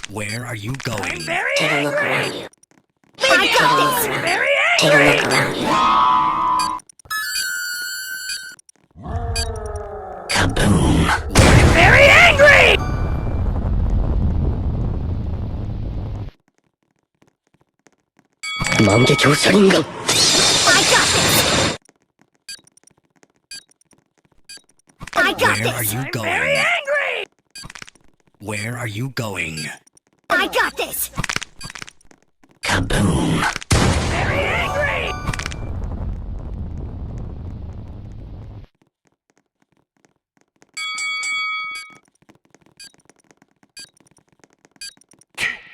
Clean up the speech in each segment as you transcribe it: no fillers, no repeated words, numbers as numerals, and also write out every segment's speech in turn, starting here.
Where are you going? Take a look around you. I got this! Very Take a look around you. Kaboom! very angry! 망개교 살인가? I got Where are this! you I'm going? very angry! Where are you going? I got this! Kaboom! Very angry!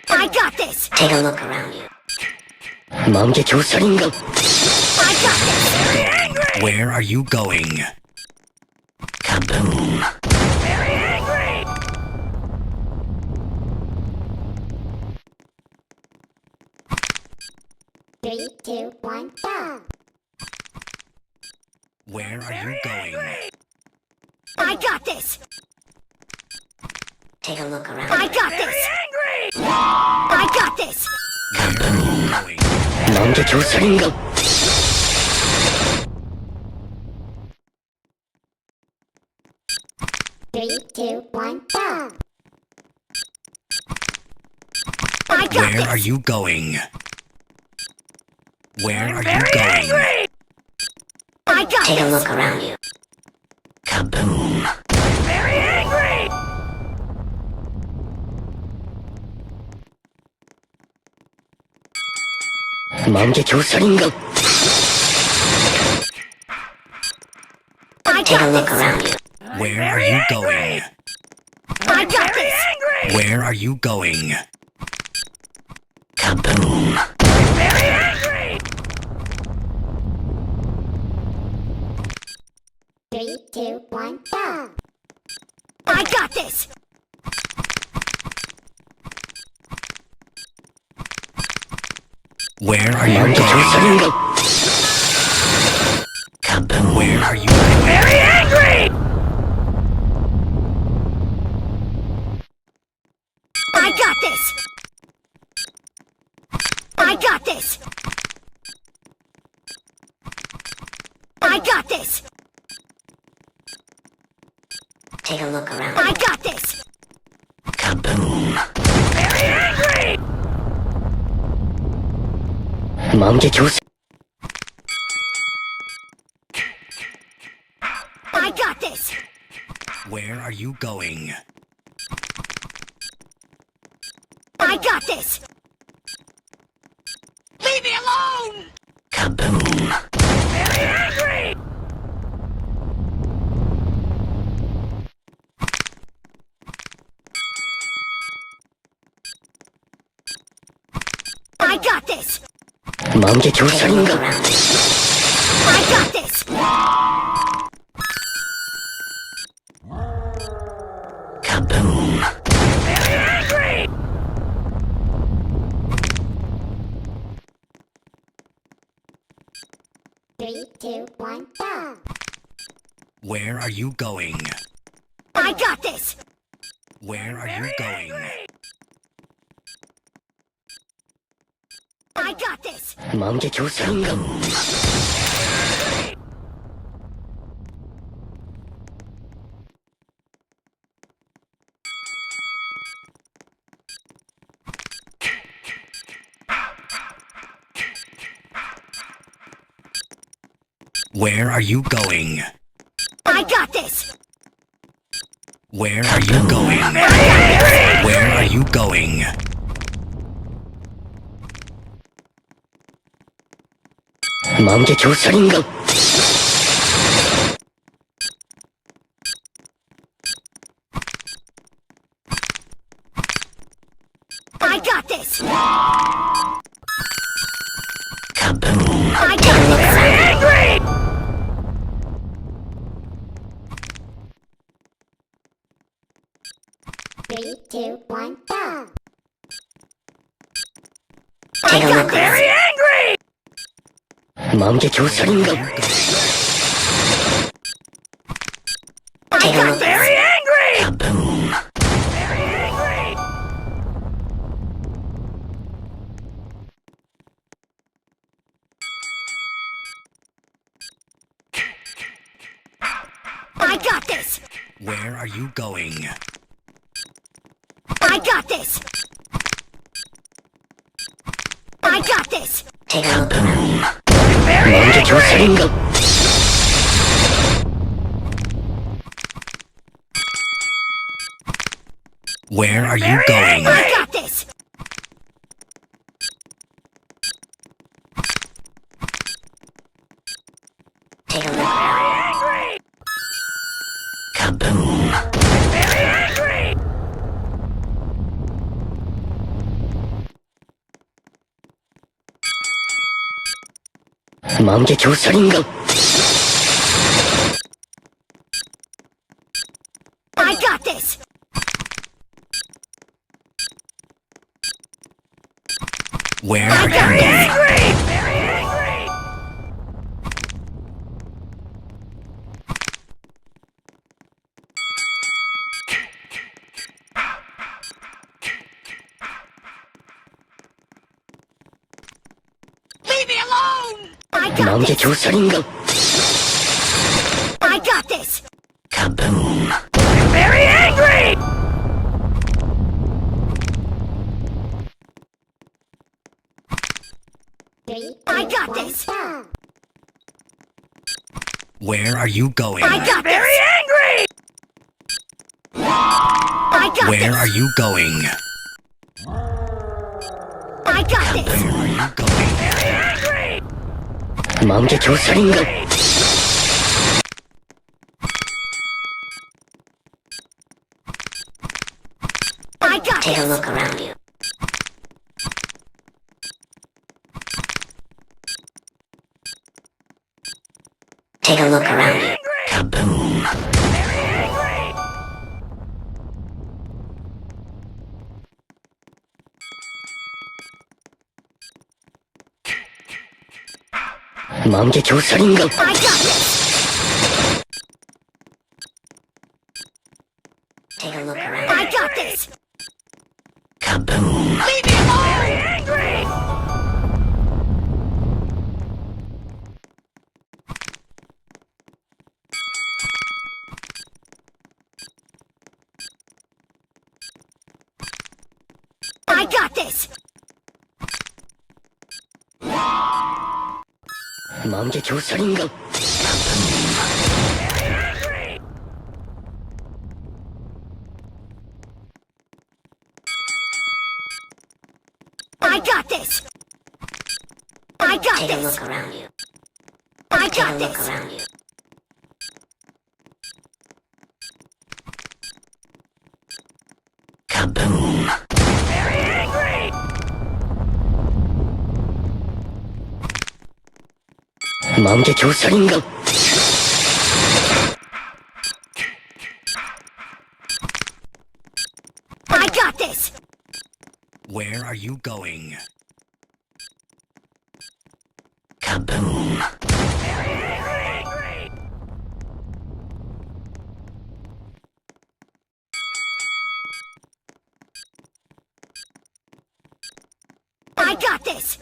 I got this! Take a look around you. 망개교 살인가? I got this! Very angry! Where are you going? Kaboom! Very angry! Three, two, one, go! Where are you Very going? angry! I got this! Take a look around I you. got Very this! angry! I got this! Where are you going? 망개교 살인가? Three, two, one, go! I got Where this! are you going? Where I'm are you very going? angry! I got Take a this! look around you. Kaboom! Very angry! 망개교 살인가? I Take a got look this! around you. Where are you going? I got Very this! angry! Where are you going? Kaboom! Very angry! Three, two, one, go! I got this! Where are you 망개교 going? 살인가? Kaboom! Where are you going? Very angry! I got this! I got this! I got this! Take a look around I you. got this! Kaboom! Very angry! 망개교 살... I got this! Where are you going? I got this! Leave me alone! Kaboom! Very angry! I got this! 망개교 Take a look 살인가? around you. I got this! Kaboom! Very angry! Three, two, one, go! Where are you going? I got this! Where are you Very going? angry! I got this! 망개교 살인가? Where are you going? I got this! Where are you going? Very angry! Where are you going? 망개교 살인가? I got this! Kaboom! I got this! Very angry! Three, two, one, go! Take a I got look very angry! 망개교 살인가? I Take a got look. very angry! Kaboom! Very angry! I got this! Where are you going? I got this! I got this! Take a look around you. Very 먼저 조사인 것. Where are you going? I got this! Take a look around. Angry! Kaboom. Very angry! 먼저 조사인 것. I got this! Where are you Very going? angry! Very angry! Leave me alone! I got 먼저 this! 조사인 것. I got this! Kaboom. Very angry! Three, I two, got one, this. go. Where are you going? I got very angry! I got Where this! are you going? I got this! Where are you going? Very angry! 먼저 조사인 것. I got Take a this! look around you. Take a look around you. Angry! Kaboom. Very angry! 먼저 조사인 것. I got this! Take a look around. I got this! Kaboom. Leave me alone! Very angry! I got this! 먼저 조사인 것. Very angry! I got this! I got Take a this! look around you. I Take a got look this! around you. Kaboom. Very angry! 먼저 조사인 것. I got this! Where are you going? Kaboom. Very angry! I got this!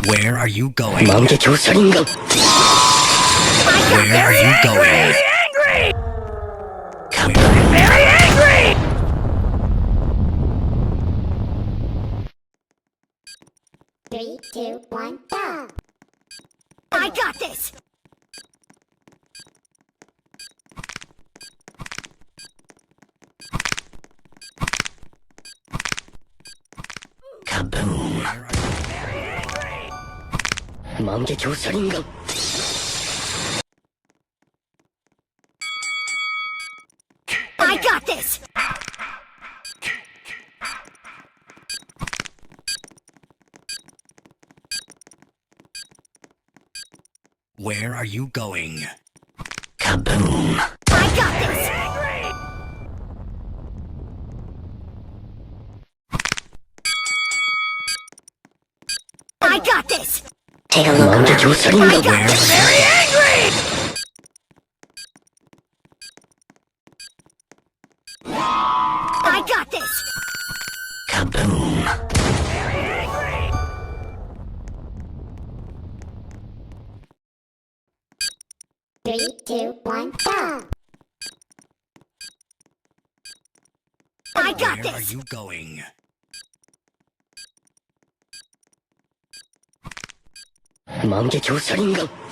Where are you going? 먼저 조사인 것. I got Where are you going? Very angry! Kaboom. Very angry! Three, two, one, go. I got this! Kaboom. Where are you? Very angry! 먼저 조사인 것. I got this! Where are you going? Kaboom. I got this! Angry! I got this! Take a look 먼저 around. 조사인 I 것. Where are Very you? angry! I got this! Kaboom. Very angry! Three, two, one, go! I got Where are this. you going?万華鏡車輪ガン